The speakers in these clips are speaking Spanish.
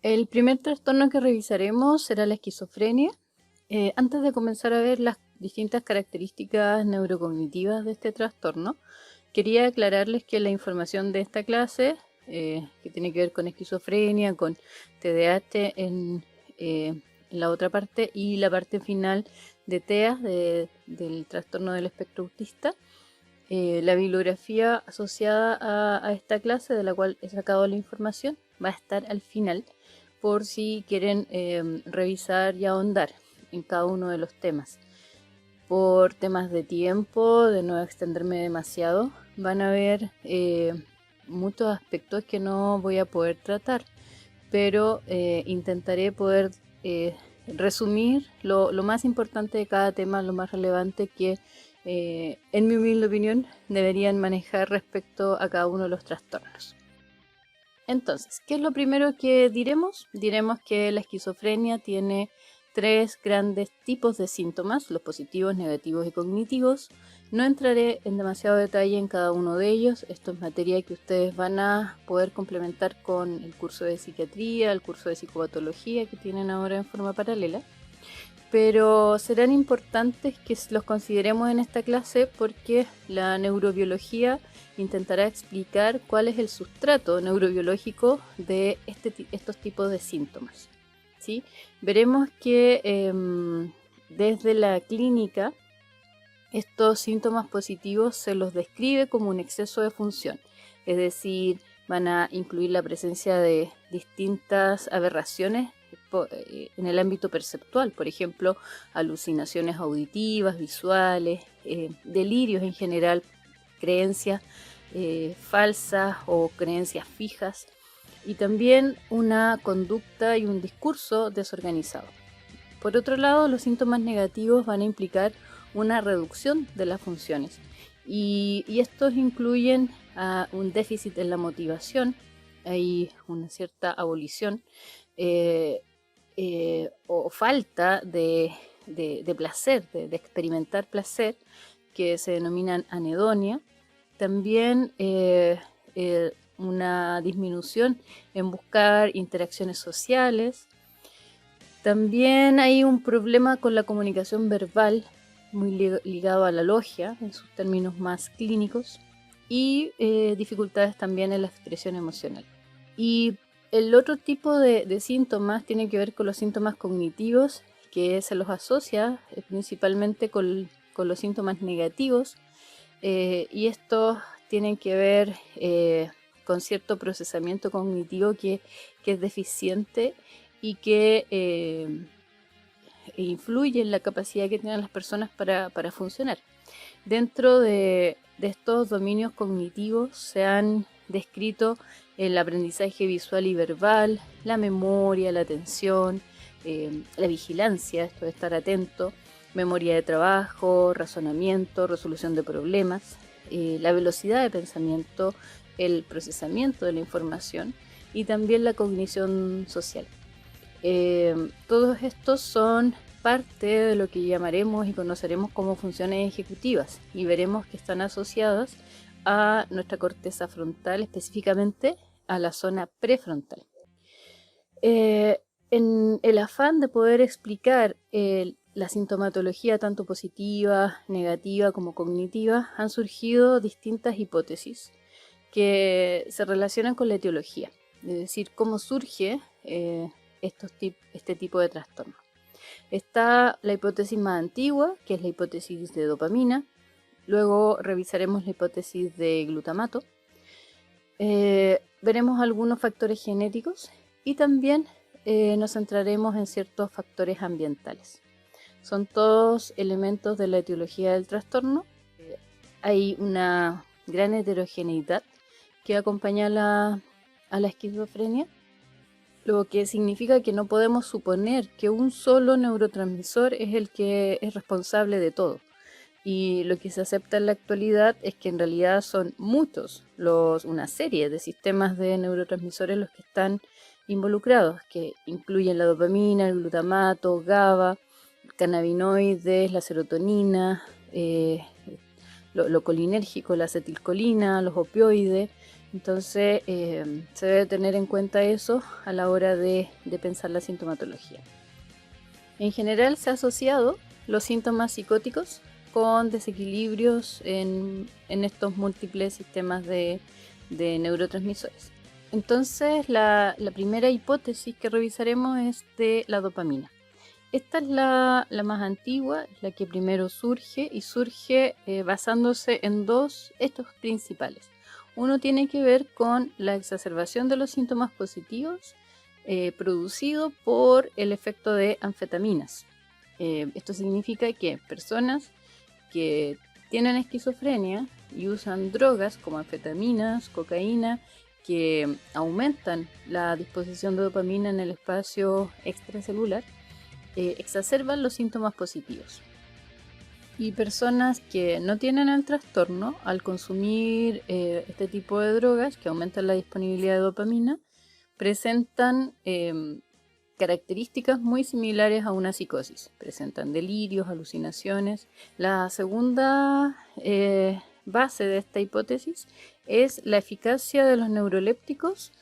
El primer trastorno que revisaremos será la esquizofrenia. Antes de comenzar a ver las distintas características neurocognitivas de este trastorno, quería aclararles que la información de esta clase, que tiene que ver con esquizofrenia, con TDAH en la otra parte y la parte final de TEA, del trastorno del espectro autista, la bibliografía asociada a esta clase, de la cual he sacado la información, va a estar al final por si quieren revisar y ahondar en cada uno de los temas. Por temas de tiempo, de no extenderme demasiado, van a haber muchos aspectos que no voy a poder tratar, pero intentaré poder resumir lo más importante de cada tema, lo más relevante que, en mi humilde opinión, deberían manejar respecto a cada uno de los trastornos. Entonces, ¿qué es lo primero que diremos? Diremos que la esquizofrenia tiene tres grandes tipos de síntomas, los positivos, negativos y cognitivos. No entraré en demasiado detalle en cada uno de ellos. Esto es materia que ustedes van a poder complementar con el curso de psiquiatría, el curso de psicopatología que tienen ahora en forma paralela. Pero serán importantes que los consideremos en esta clase porque la neurobiología intentará explicar cuál es el sustrato neurobiológico de estos tipos de síntomas, ¿sí? Veremos que desde la clínica estos síntomas positivos se los describe como un exceso de función, es decir, van a incluir la presencia de distintas aberraciones en el ámbito perceptual, por ejemplo, alucinaciones auditivas, visuales, delirios en general, creencias falsas o creencias fijas, y también una conducta y un discurso desorganizado. Por otro lado, los síntomas negativos van a implicar una reducción de las funciones y estos incluyen un déficit en la motivación, hay una cierta abolición o falta de placer, de experimentar placer, que se denominan anedonia. También una disminución en buscar interacciones sociales. También hay un problema con la comunicación verbal, muy ligado a la logia, en sus términos más clínicos, y dificultades también en la expresión emocional. Y el otro tipo de síntomas tiene que ver con los síntomas cognitivos, que se los asocia principalmente con los síntomas negativos, y estos tienen que ver con cierto procesamiento cognitivo que es deficiente y que influye en la capacidad que tienen las personas para funcionar. Dentro de estos dominios cognitivos se han descrito el aprendizaje visual y verbal, la memoria, la atención, la vigilancia, esto de estar atento, memoria de trabajo, razonamiento, resolución de problemas, la velocidad de pensamiento, el procesamiento de la información y también la cognición social. Todos estos son parte de lo que llamaremos y conoceremos como funciones ejecutivas y veremos que están asociadas a nuestra corteza frontal, específicamente a la zona prefrontal. En el afán de poder explicar la sintomatología tanto positiva, negativa como cognitiva, han surgido distintas hipótesis que se relacionan con la etiología, es decir, cómo surge este tipo de trastorno. Está la hipótesis más antigua, que es la hipótesis de dopamina. Luego revisaremos la hipótesis de glutamato. Veremos algunos factores genéticos y también nos centraremos en ciertos factores ambientales. Son todos elementos de la etiología del trastorno. Hay una gran heterogeneidad que acompaña a la esquizofrenia, lo que significa que no podemos suponer que un solo neurotransmisor es el que es responsable de todo. Y lo que se acepta en la actualidad es que en realidad son muchos, una serie de sistemas de neurotransmisores los que están involucrados, que incluyen la dopamina, el glutamato, GABA, cannabinoides, la serotonina, lo colinérgico, la acetilcolina, los opioides, Entonces se debe tener en cuenta eso a la hora de pensar la sintomatología. En general se ha asociado los síntomas psicóticos con desequilibrios en estos múltiples sistemas de neurotransmisores. Entonces la primera hipótesis que revisaremos es de la dopamina. Esta es la más antigua, la que primero surge y surge basándose en dos hechos principales. Uno tiene que ver con la exacerbación de los síntomas positivos producido por el efecto de anfetaminas. Esto significa que personas que tienen esquizofrenia y usan drogas como anfetaminas, cocaína, que aumentan la disposición de dopamina en el espacio extracelular, exacerban los síntomas positivos. Y personas que no tienen el trastorno, al consumir este tipo de drogas que aumentan la disponibilidad de dopamina, presentan características muy similares a una psicosis. Presentan delirios, alucinaciones. La segunda base de esta hipótesis es la eficacia de los neurolépticos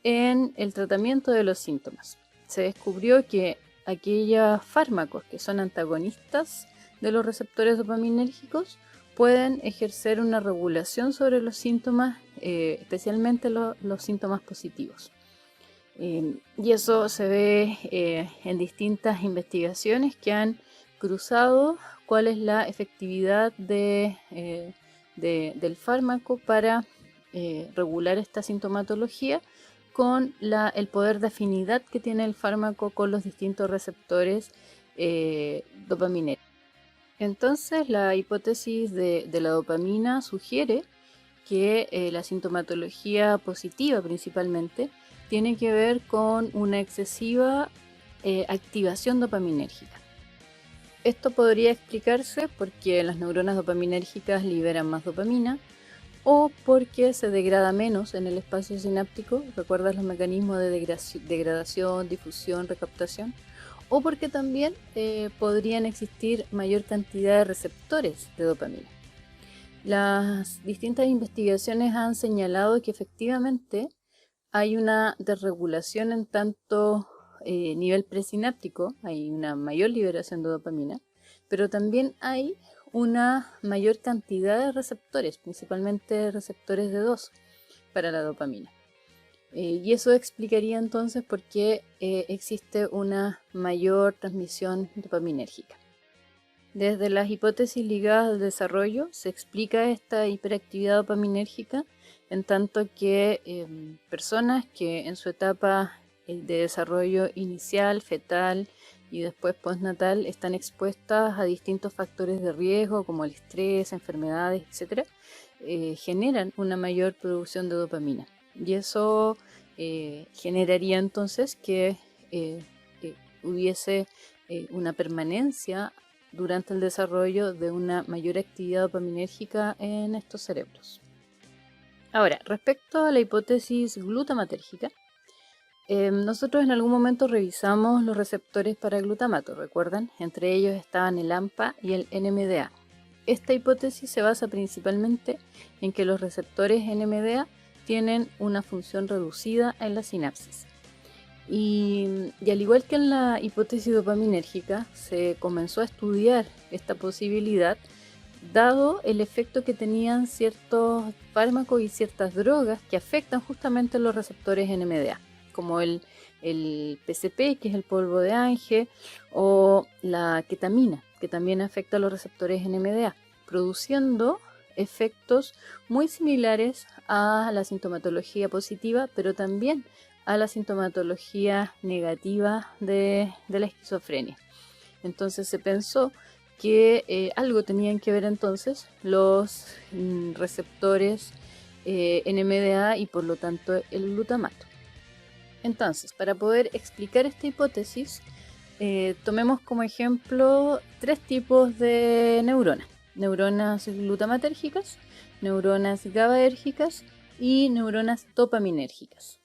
en el tratamiento de los síntomas. Se descubrió que aquellos fármacos que son antagonistas de los receptores dopaminérgicos pueden ejercer una regulación sobre los síntomas, especialmente los síntomas positivos. Y eso se ve en distintas investigaciones que han cruzado cuál es la efectividad del fármaco para regular esta sintomatología con el poder de afinidad que tiene el fármaco con los distintos receptores dopaminérgicos. Entonces, la hipótesis de la dopamina sugiere que la sintomatología positiva principalmente tiene que ver con una excesiva activación dopaminérgica. Esto podría explicarse porque las neuronas dopaminérgicas liberan más dopamina o porque se degrada menos en el espacio sináptico. ¿Recuerdas los mecanismos de degradación, difusión, recaptación? O porque también podrían existir mayor cantidad de receptores de dopamina. Las distintas investigaciones han señalado que efectivamente hay una desregulación en tanto nivel presináptico, hay una mayor liberación de dopamina, pero también hay una mayor cantidad de receptores, principalmente receptores de 2 para la dopamina. Y eso explicaría entonces por qué existe una mayor transmisión dopaminérgica. Desde las hipótesis ligadas al desarrollo se explica esta hiperactividad dopaminérgica en tanto que personas que en su etapa de desarrollo inicial, fetal y después postnatal están expuestas a distintos factores de riesgo como el estrés, enfermedades, etc., generan una mayor producción de dopamina. Y eso generaría entonces que hubiese una permanencia durante el desarrollo de una mayor actividad dopaminérgica en estos cerebros. Ahora, respecto a la hipótesis glutamatérgica, nosotros en algún momento revisamos los receptores para glutamato, ¿recuerdan? Entre ellos estaban el AMPA y el NMDA. Esta hipótesis se basa principalmente en que los receptores NMDA tienen una función reducida en la sinapsis. Y al igual que en la hipótesis dopaminérgica, se comenzó a estudiar esta posibilidad dado el efecto que tenían ciertos fármacos y ciertas drogas que afectan justamente los receptores NMDA, como el PCP, que es el polvo de Ángel, o la ketamina, que también afecta a los receptores NMDA, produciendo efectos muy similares a la sintomatología positiva, pero también a la sintomatología negativa de la esquizofrenia. Entonces se pensó que algo tenían que ver entonces los receptores NMDA y por lo tanto el glutamato. Entonces, para poder explicar esta hipótesis, tomemos como ejemplo 3 tipos de neuronas. Neuronas glutamatérgicas, neuronas GABAérgicas y neuronas dopaminérgicas.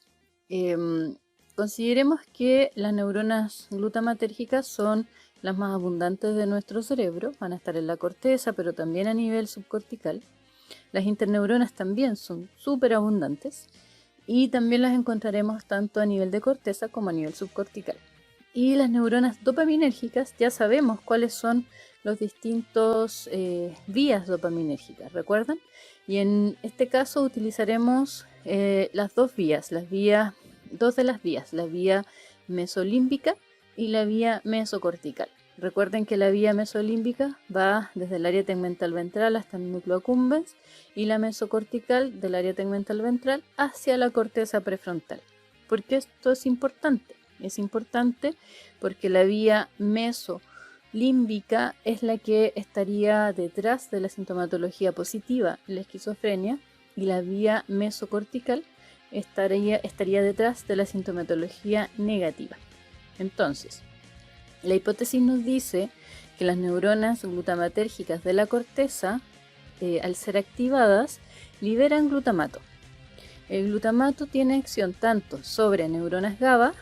Consideremos que las neuronas glutamatérgicas son las más abundantes de nuestro cerebro, van a estar en la corteza, pero también a nivel subcortical. Las interneuronas también son súper abundantes y también las encontraremos tanto a nivel de corteza como a nivel subcortical. Y las neuronas dopaminérgicas, ya sabemos cuáles son los distintos vías dopaminérgicas, ¿recuerdan? Y en este caso utilizaremos las dos vías, dos de las vías, la vía mesolímbica y la vía mesocortical. Recuerden que la vía mesolímbica va desde el área tegmental ventral hasta el núcleo accumbens y la mesocortical del área tegmental ventral hacia la corteza prefrontal. ¿Por qué esto es importante? Es importante porque la vía mesolímbica es la que estaría detrás de la sintomatología positiva, la esquizofrenia, y la vía mesocortical estaría detrás de la sintomatología negativa. Entonces, la hipótesis nos dice que las neuronas glutamatérgicas de la corteza, al ser activadas, liberan glutamato. El glutamato tiene acción tanto sobre neuronas GABA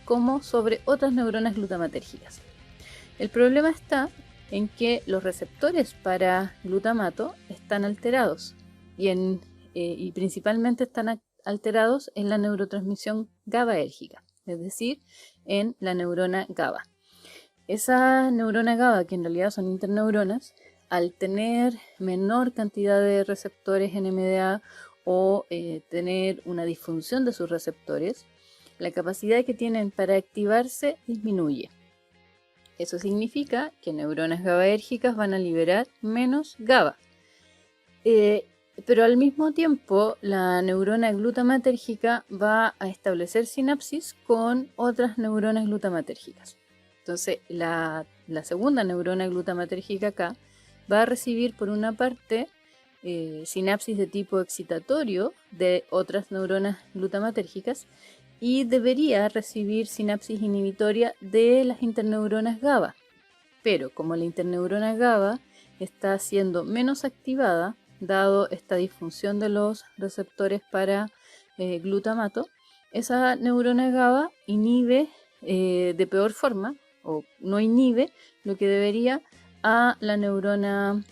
como sobre otras neuronas glutamatérgicas. El problema está en que los receptores para glutamato están alterados y principalmente están alterados en la neurotransmisión GABAérgica, es decir, en la neurona GABA. Esa neurona GABA, que en realidad son interneuronas, al tener menor cantidad de receptores NMDA o tener una disfunción de sus receptores, la capacidad que tienen para activarse disminuye. Eso significa que neuronas GABAérgicas van a liberar menos GABA. Pero al mismo tiempo, la neurona glutamatérgica va a establecer sinapsis con otras neuronas glutamatérgicas. Entonces, la segunda neurona glutamatérgica acá va a recibir por una parte sinapsis de tipo excitatorio de otras neuronas glutamatérgicas y debería recibir sinapsis inhibitoria de las interneuronas GABA. Pero como la interneurona GABA está siendo menos activada, dado esta disfunción de los receptores para glutamato, esa neurona GABA inhibe de peor forma, o no inhibe lo que debería a la neurona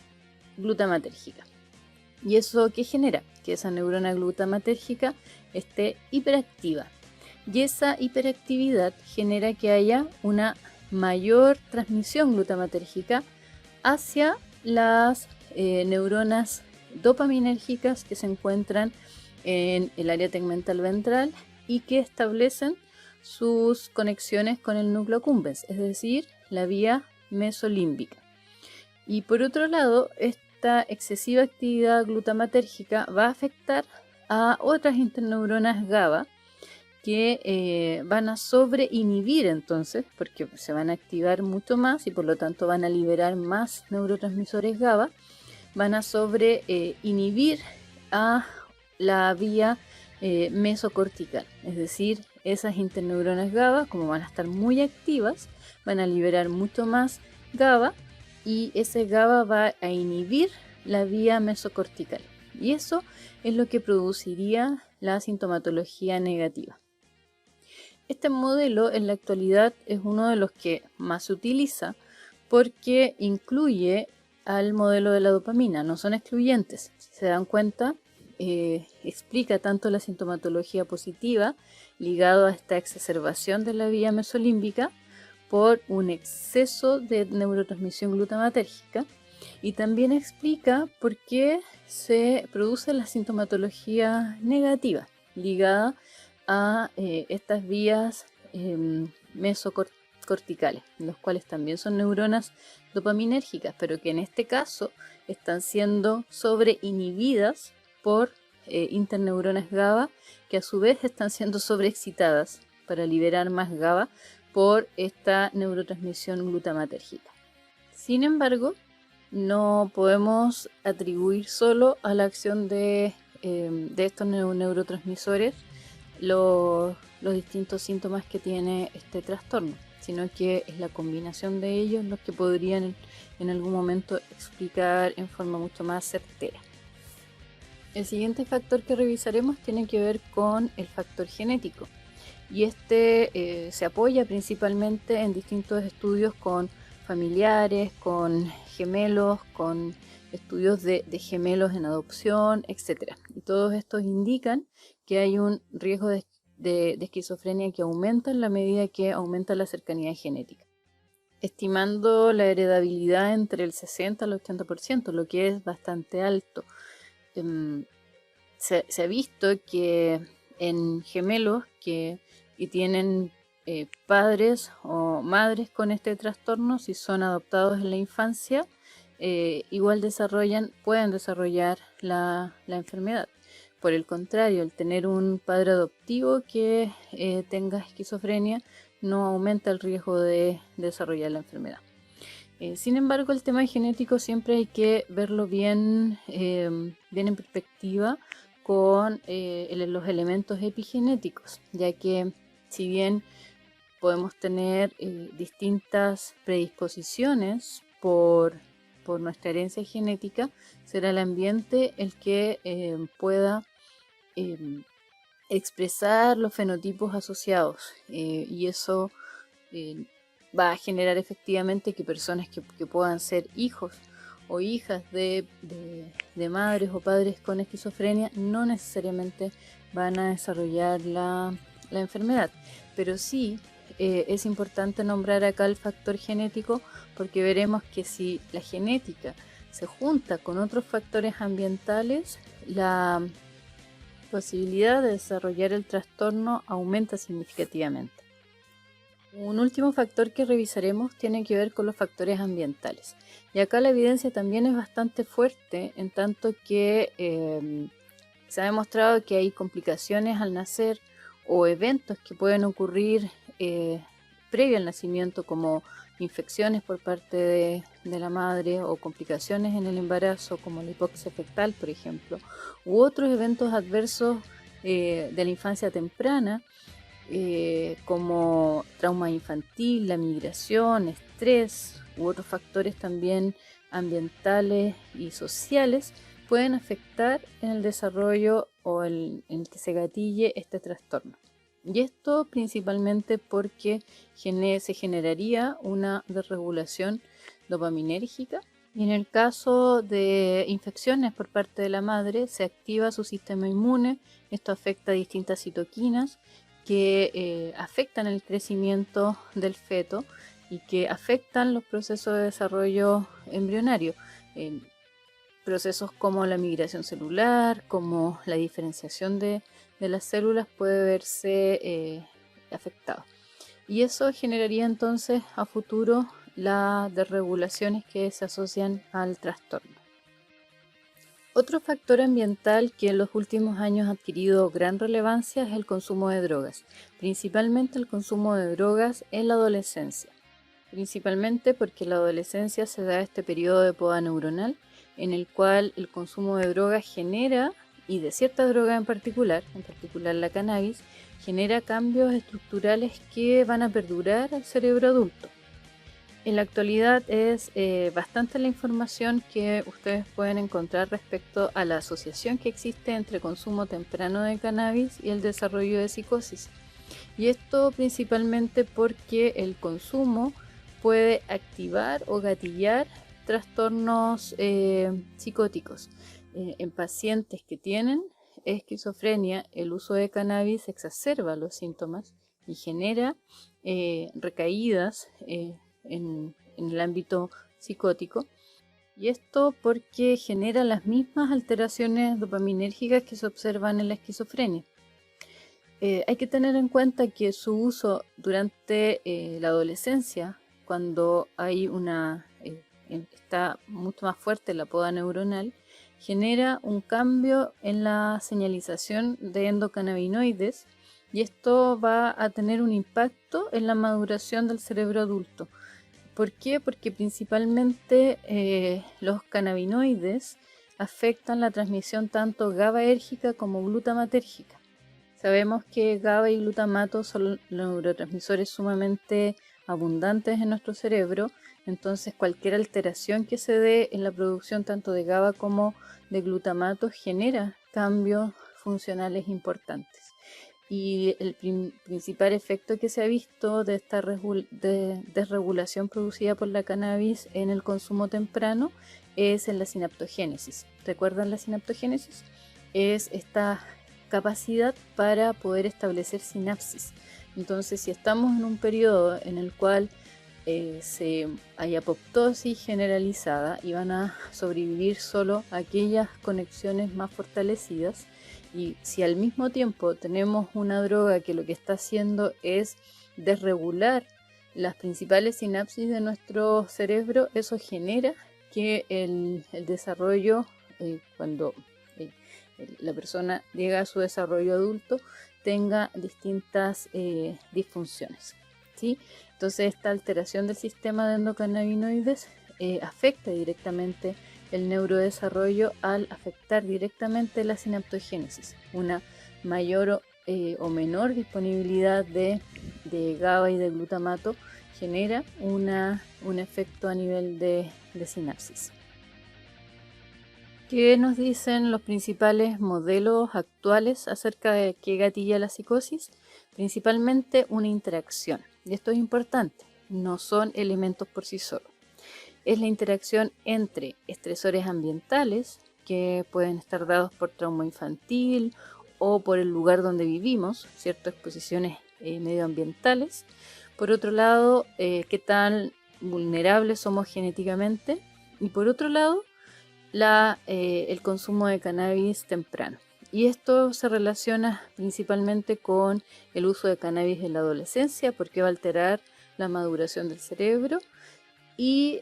glutamatérgica. ¿Y eso qué genera? Que esa neurona glutamatérgica esté hiperactiva. Y esa hiperactividad genera que haya una mayor transmisión glutamatérgica hacia las neuronas dopaminérgicas que se encuentran en el área tegmental ventral y que establecen sus conexiones con el núcleo accumbens, es decir, la vía mesolímbica. Y por otro lado, esta excesiva actividad glutamatérgica va a afectar a otras interneuronas GABA que van a sobreinhibir entonces, porque se van a activar mucho más y por lo tanto van a liberar más neurotransmisores GABA, van a sobreinhibir a la vía mesocortical, es decir, esas interneuronas GABA, como van a estar muy activas, van a liberar mucho más GABA y ese GABA va a inhibir la vía mesocortical. Y eso es lo que produciría la sintomatología negativa. Este modelo en la actualidad es uno de los que más se utiliza porque incluye al modelo de la dopamina, no son excluyentes. Si se dan cuenta, explica tanto la sintomatología positiva ligado a esta exacerbación de la vía mesolímbica por un exceso de neurotransmisión glutamatérgica y también explica por qué se produce la sintomatología negativa ligada a estas vías mesocorticales, los cuales también son neuronas dopaminérgicas, pero que en este caso están siendo sobreinhibidas por interneuronas GABA, que a su vez están siendo sobreexcitadas para liberar más GABA por esta neurotransmisión glutamatérgica. Sin embargo, no podemos atribuir solo a la acción de estos neurotransmisores los distintos síntomas que tiene este trastorno, sino que es la combinación de ellos los que podrían en algún momento explicar en forma mucho más certera. El siguiente factor que revisaremos tiene que ver con el factor genético, y este se apoya principalmente en distintos estudios con familiares, con gemelos, con estudios de gemelos en adopción, etc. Y todos estos indican que hay un riesgo de esquizofrenia que aumenta en la medida que aumenta la cercanía genética, estimando la heredabilidad entre el 60 al 80%, lo que es bastante alto. Se ha visto que en gemelos que tienen padres o madres con este trastorno, si son adoptados en la infancia, igual pueden desarrollar la enfermedad. Por el contrario, el tener un padre adoptivo que tenga esquizofrenia no aumenta el riesgo de desarrollar la enfermedad. Sin embargo, el tema genético siempre hay que verlo bien en perspectiva con los elementos epigenéticos, ya que si bien podemos tener distintas predisposiciones por nuestra herencia genética, será el ambiente el que pueda expresar los fenotipos asociados, y eso va a generar efectivamente que personas que puedan ser hijos o hijas de madres o padres con esquizofrenia no necesariamente van a desarrollar la enfermedad, pero sí es importante nombrar acá el factor genético, porque veremos que si la genética se junta con otros factores ambientales, la posibilidad de desarrollar el trastorno aumenta significativamente. Un último factor que revisaremos tiene que ver con los factores ambientales. Y acá la evidencia también es bastante fuerte, en tanto que se ha demostrado que hay complicaciones al nacer o eventos que pueden ocurrir previo al nacimiento, como infecciones por parte de la madre o complicaciones en el embarazo, como la hipoxia fetal, por ejemplo, u otros eventos adversos de la infancia temprana, como trauma infantil, la migración, estrés u otros factores también ambientales y sociales, pueden afectar en el desarrollo o en el que se gatille este trastorno. Y esto principalmente porque se generaría una desregulación dopaminérgica, y en el caso de infecciones por parte de la madre se activa su sistema inmune. Esto afecta a distintas citoquinas que afectan el crecimiento del feto y que afectan los procesos de desarrollo embrionario. Procesos como la migración celular, como la diferenciación de las células puede verse afectado. Y eso generaría entonces a futuro las desregulaciones que se asocian al trastorno. Otro factor ambiental que en los últimos años ha adquirido gran relevancia es el consumo de drogas, principalmente el consumo de drogas en la adolescencia, principalmente porque en la adolescencia se da este periodo de poda neuronal en el cual el consumo de drogas genera, y de cierta droga en particular la cannabis, genera cambios estructurales que van a perdurar al cerebro adulto. En la actualidad es bastante la información que ustedes pueden encontrar respecto a la asociación que existe entre consumo temprano de cannabis y el desarrollo de psicosis. Y esto principalmente porque el consumo puede activar o gatillar trastornos psicóticos. En pacientes que tienen esquizofrenia, el uso de cannabis exacerba los síntomas y genera recaídas en el ámbito psicótico, y esto porque genera las mismas alteraciones dopaminérgicas que se observan en la esquizofrenia. Hay que tener en cuenta que su uso durante la adolescencia, cuando hay está mucho más fuerte la poda neuronal, genera un cambio en la señalización de endocannabinoides, y esto va a tener un impacto en la maduración del cerebro adulto. ¿Por qué? Porque principalmente los cannabinoides afectan la transmisión tanto GABAérgica como glutamatérgica. Sabemos que GABA y glutamato son neurotransmisores sumamente abundantes en nuestro cerebro, entonces cualquier alteración que se dé en la producción tanto de GABA como de glutamato genera cambios funcionales importantes. y el principal efecto que se ha visto de esta desregulación producida por la cannabis en el consumo temprano es en la sinaptogénesis. ¿Recuerdan la sinaptogénesis? Es esta capacidad para poder establecer sinapsis. Entonces, si estamos en un periodo en el cual hay apoptosis generalizada y van a sobrevivir solo aquellas conexiones más fortalecidas, y si al mismo tiempo tenemos una droga que lo que está haciendo es desregular las principales sinapsis de nuestro cerebro, eso genera que el desarrollo, cuando la persona llega a su desarrollo adulto, tenga distintas disfunciones, ¿sí? Entonces esta alteración del sistema de endocannabinoides afecta directamente el neurodesarrollo al afectar directamente la sinaptogénesis. Una mayor o menor disponibilidad de GABA y de glutamato genera un efecto a nivel de sinapsis. ¿Qué nos dicen los principales modelos actuales acerca de qué gatilla la psicosis? Principalmente una interacción. Y esto es importante, no son elementos por sí solos. Es la interacción entre estresores ambientales, que pueden estar dados por trauma infantil o por el lugar donde vivimos, ciertas exposiciones medioambientales. Por otro lado, qué tan vulnerables somos genéticamente. Y por otro lado, el consumo de cannabis temprano. Y esto se relaciona principalmente con el uso de cannabis en la adolescencia, porque va a alterar la maduración del cerebro, y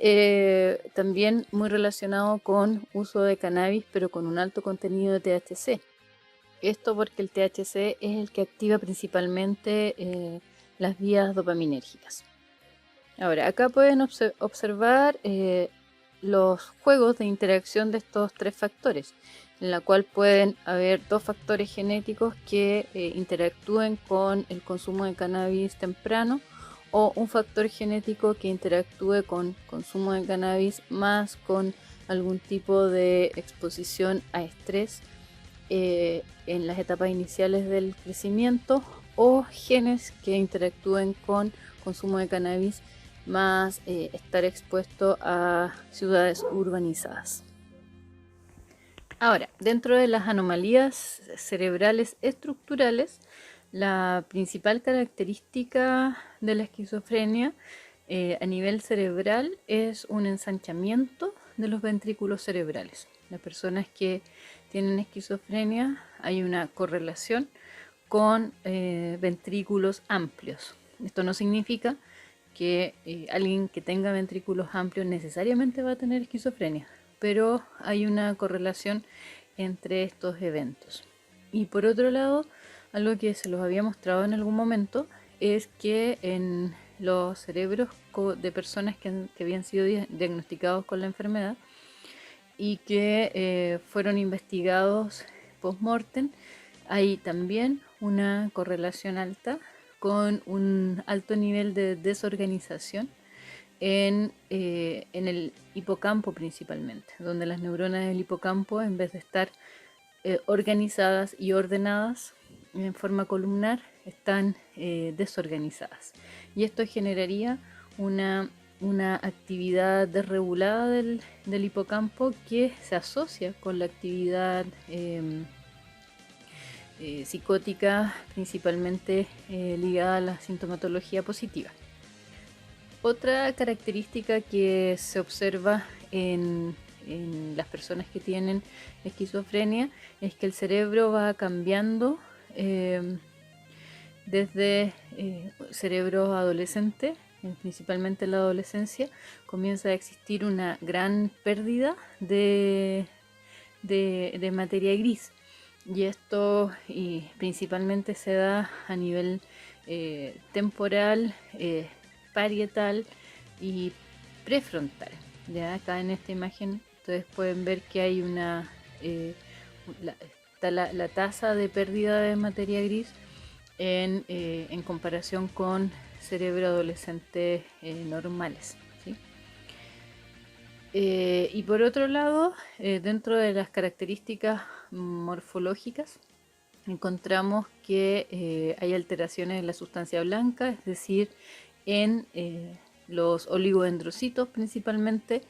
también muy relacionado con uso de cannabis, pero con un alto contenido de THC. Esto porque el THC es el que activa principalmente las vías dopaminérgicas. Ahora, acá pueden observar los juegos de interacción de estos tres factores, en la cual pueden haber dos factores genéticos que interactúen con el consumo de cannabis temprano, o un factor genético que interactúe con consumo de cannabis más con algún tipo de exposición a estrés en las etapas iniciales del crecimiento, o genes que interactúen con consumo de cannabis más estar expuesto a ciudades urbanizadas. Ahora, dentro de las anomalías cerebrales estructurales, la principal característica de la esquizofrenia a nivel cerebral es un ensanchamiento de los ventrículos cerebrales. Las personas que tienen esquizofrenia, hay una correlación con ventrículos amplios. Esto no significa que alguien que tenga ventrículos amplios necesariamente va a tener esquizofrenia, pero hay una correlación entre estos eventos. Y por otro lado, algo que se los había mostrado en algún momento es que en los cerebros de personas que habían sido diagnosticados con la enfermedad y que fueron investigados post-mortem, hay también una correlación alta con un alto nivel de desorganización en el hipocampo principalmente, donde las neuronas del hipocampo, en vez de estar organizadas y ordenadas en forma columnar, están desorganizadas. Y esto generaría una actividad desregulada del hipocampo que se asocia con la actividad psicótica, principalmente ligada a la sintomatología positiva. Otra característica que se observa en las personas que tienen esquizofrenia es que el cerebro va cambiando desde cerebro adolescente, principalmente en la adolescencia, comienza a existir una gran pérdida de materia gris. Y esto principalmente se da a nivel temporal, parietal y prefrontal. Ya acá en esta imagen ustedes pueden ver que hay está la tasa de pérdida de materia gris en comparación con cerebro adolescentes normales, ¿sí? Y por otro lado, dentro de las características morfológicas, encontramos que hay alteraciones en la sustancia blanca, es decir, en los oligodendrocitos principalmente,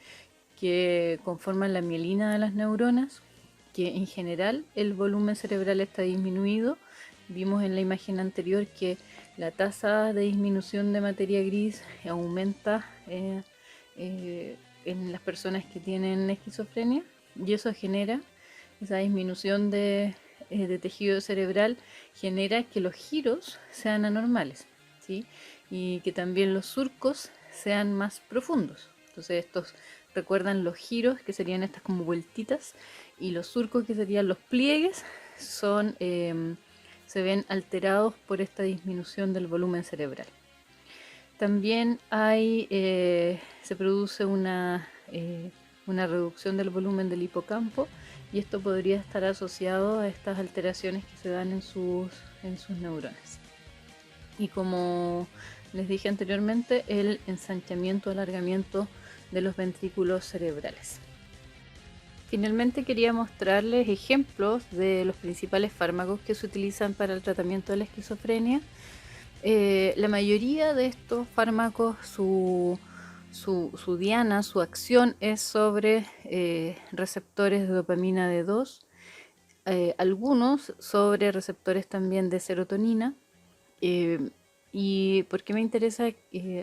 que conforman la mielina de las neuronas, que en general el volumen cerebral está disminuido. Vimos en la imagen anterior que la tasa de disminución de materia gris aumenta en las personas que tienen esquizofrenia, y eso genera, esa disminución de tejido cerebral genera que los giros sean anormales, ¿sí? Y que también los surcos sean más profundos. Entonces estos recuerdan los giros, que serían estas como vueltitas, y los surcos, que serían los pliegues, son, se ven alterados por esta disminución del volumen cerebral. También se produce una reducción del volumen del hipocampo, y esto podría estar asociado a estas alteraciones que se dan en sus neuronas. Y como les dije anteriormente, el ensanchamiento, alargamiento de los ventrículos cerebrales. Finalmente quería mostrarles ejemplos de los principales fármacos que se utilizan para el tratamiento de la esquizofrenia. La mayoría de estos fármacos, su diana, su acción es sobre receptores de dopamina D2, algunos sobre receptores también de serotonina. ¿Y por qué me interesa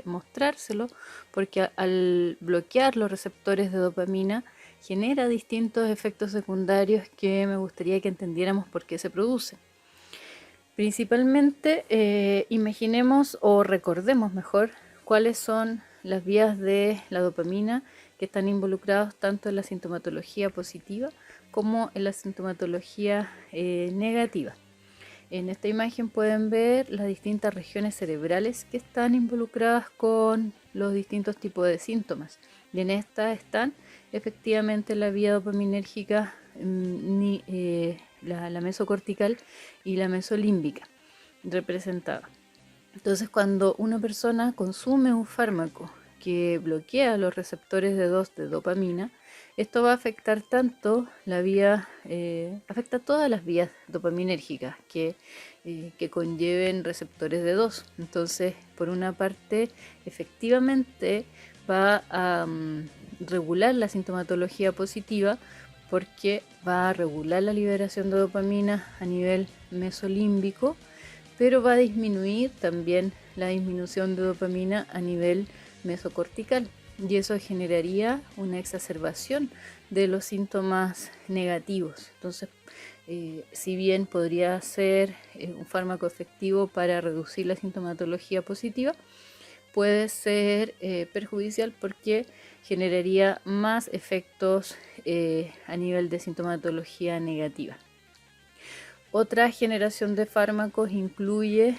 mostrárselo? Porque al bloquear los receptores de dopamina genera distintos efectos secundarios que me gustaría que entendiéramos por qué se producen. Principalmente, imaginemos o recordemos mejor cuáles son las vías de la dopamina que están involucrados tanto en la sintomatología positiva como en la sintomatología negativa. En esta imagen pueden ver las distintas regiones cerebrales que están involucradas con los distintos tipos de síntomas. Y en esta están efectivamente la vía dopaminérgica, la mesocortical y la mesolímbica representada. Entonces, cuando una persona consume un fármaco que bloquea los receptores de dopamina, esto va a afectar tanto la vía, afecta todas las vías dopaminérgicas que conlleven receptores de 2. Entonces, por una parte, efectivamente va a regular la sintomatología positiva, porque va a regular la liberación de dopamina a nivel mesolímbico, pero va a disminuir también la disminución de dopamina a nivel mesocortical, y eso generaría una exacerbación de los síntomas negativos. Entonces, si bien podría ser un fármaco efectivo para reducir la sintomatología positiva, puede ser perjudicial porque generaría más efectos a nivel de sintomatología negativa. Otra generación de fármacos incluye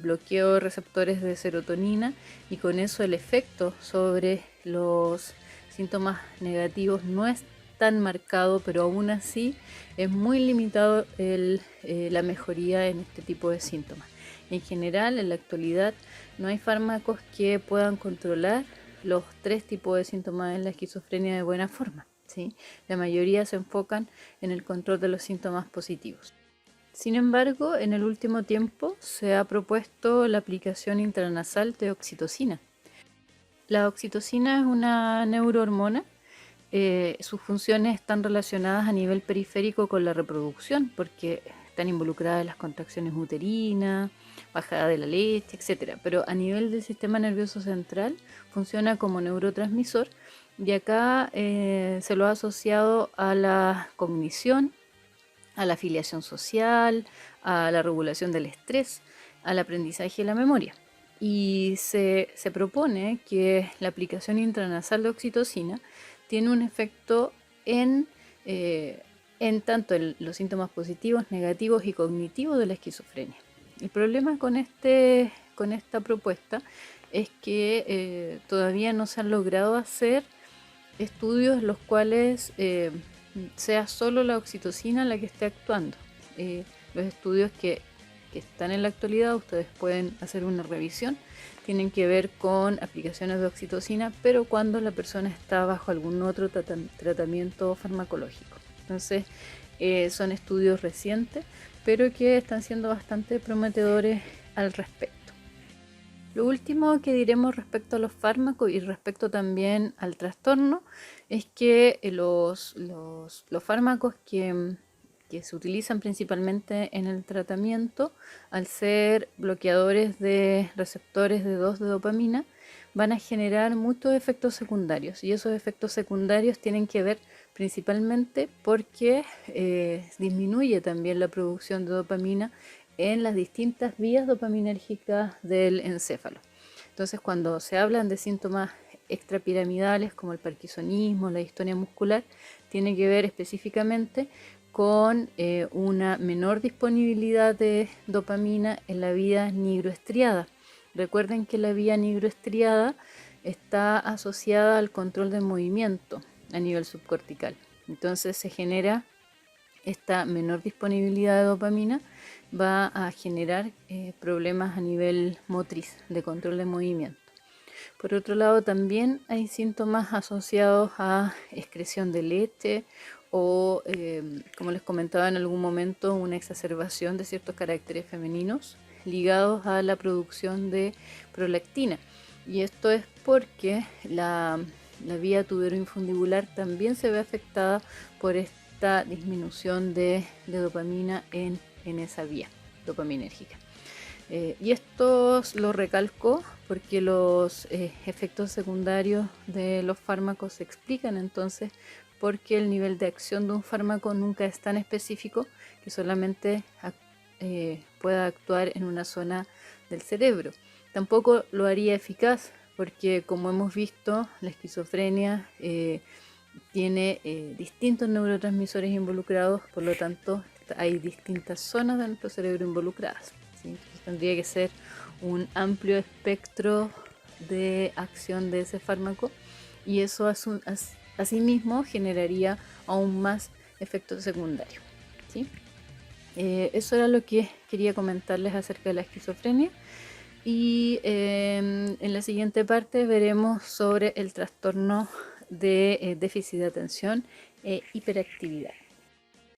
bloqueo de receptores de serotonina, y con eso el efecto sobre los síntomas negativos no es tan marcado, pero aún así es muy limitado la mejoría en este tipo de síntomas. En general, en la actualidad, no hay fármacos que puedan controlar los 3 tipos de síntomas en la esquizofrenia de buena forma, ¿sí? La mayoría se enfocan en el control de los síntomas positivos. Sin embargo, en el último tiempo se ha propuesto la aplicación intranasal de oxitocina. La oxitocina es una neurohormona. Sus funciones están relacionadas a nivel periférico con la reproducción, porque están involucradas en las contracciones uterinas, bajada de la leche, etc. Pero a nivel del sistema nervioso central funciona como neurotransmisor, y acá se lo ha asociado a la cognición, a la afiliación social, a la regulación del estrés, al aprendizaje y la memoria. Y se propone que la aplicación intranasal de oxitocina tiene un efecto en tanto en los síntomas positivos, negativos y cognitivos de la esquizofrenia. El problema con esta propuesta es que todavía no se han logrado hacer estudios en los cuales sea solo la oxitocina la que esté actuando. Los estudios que están en la actualidad, ustedes pueden hacer una revisión, tienen que ver con aplicaciones de oxitocina, pero cuando la persona está bajo algún otro tratamiento farmacológico. Entonces, Son estudios recientes, pero que están siendo bastante prometedores al respecto. Lo último que diremos respecto a los fármacos y respecto también al trastorno es que los fármacos que se utilizan principalmente en el tratamiento, al ser bloqueadores de receptores de 2 de dopamina, van a generar muchos efectos secundarios, y esos efectos secundarios tienen que ver principalmente porque disminuye también la producción de dopamina en las distintas vías dopaminérgicas del encéfalo. Entonces, cuando se hablan de síntomas extrapiramidales como el parkinsonismo, la distonia muscular, tiene que ver específicamente con una menor disponibilidad de dopamina en la vía nigroestriada. Recuerden que la vía nigroestriada está asociada al control del movimiento a nivel subcortical. Entonces se genera esta menor disponibilidad de dopamina, va a generar problemas a nivel motriz, de control de movimiento. Por otro lado, también hay síntomas asociados a excreción de leche o, como les comentaba en algún momento, una exacerbación de ciertos caracteres femeninos ligados a la producción de prolactina. Y esto es porque la vía tuberoinfundibular también se ve afectada por esta disminución de dopamina en esa vía dopaminérgica. Y esto lo recalco porque los efectos secundarios de los fármacos se explican entonces porque el nivel de acción de un fármaco nunca es tan específico que solamente pueda actuar en una zona del cerebro. Tampoco lo haría eficaz porque, como hemos visto, la esquizofrenia tiene distintos neurotransmisores involucrados, por lo tanto hay distintas zonas de nuestro cerebro involucradas, ¿sí? Entonces tendría que ser un amplio espectro de acción de ese fármaco, y eso asimismo generaría aún más efectos secundarios, ¿sí? Eso era lo que quería comentarles acerca de la esquizofrenia, y en la siguiente parte veremos sobre el trastorno de déficit de atención e hiperactividad.